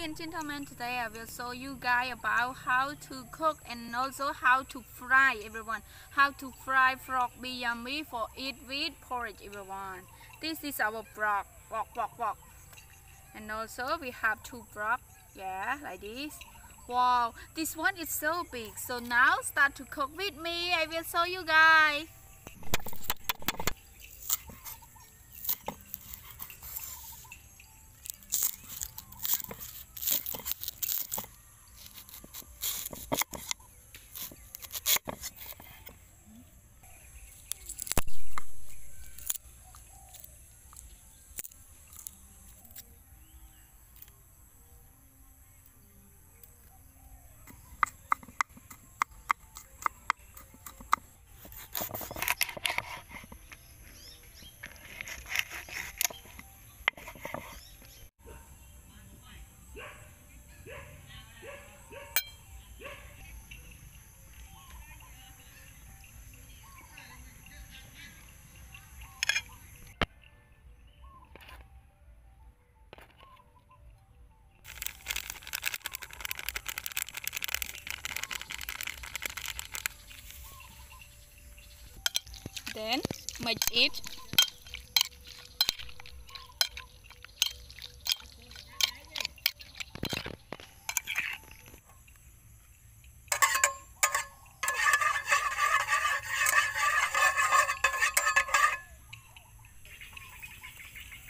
and gentlemen, today I will show you guys about how to cook and also how to fry, everyone. How to fry frog be yummy for eat with porridge, everyone. This is our frog, walk. And also we have two frog, yeah, like this. Wow, this one is so big. So now start to cook with me. I will show you guys. Then mix it.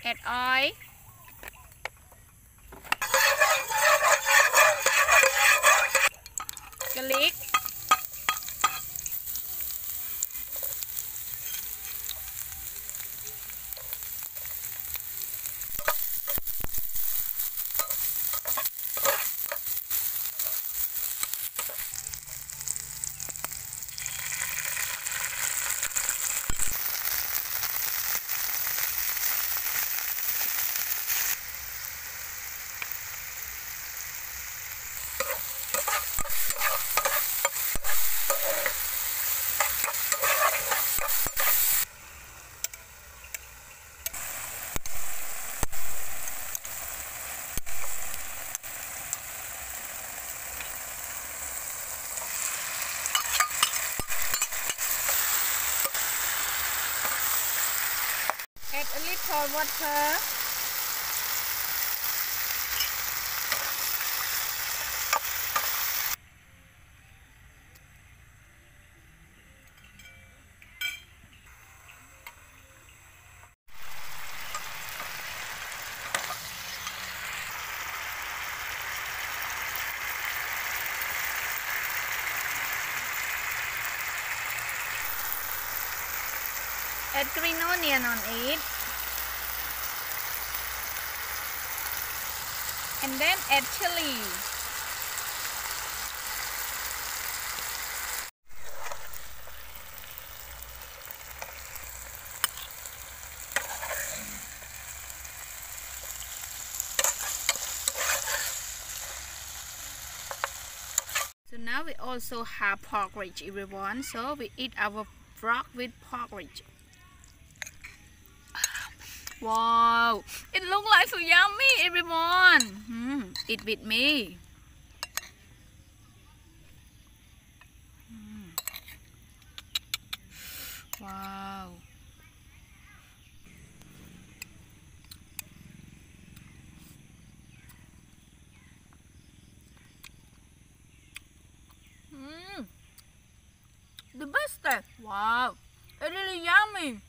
Add oil. Garlic. Add a little water. Add green onion on it. And then add chili. So now we also have porridge, everyone. So we eat our frog with porridge. Wow, it looks like so yummy, everyone. Eat with me. Wow. The best. Wow, it's really yummy.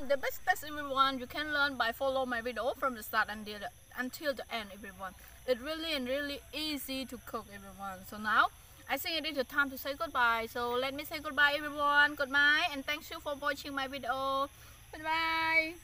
The best test, everyone, you can learn by follow my video from the start until the end, everyone. It's really easy to cook, everyone. So now I think it is the time to say goodbye. So let me say goodbye, everyone. Goodbye, and thanks you for watching my video. Goodbye.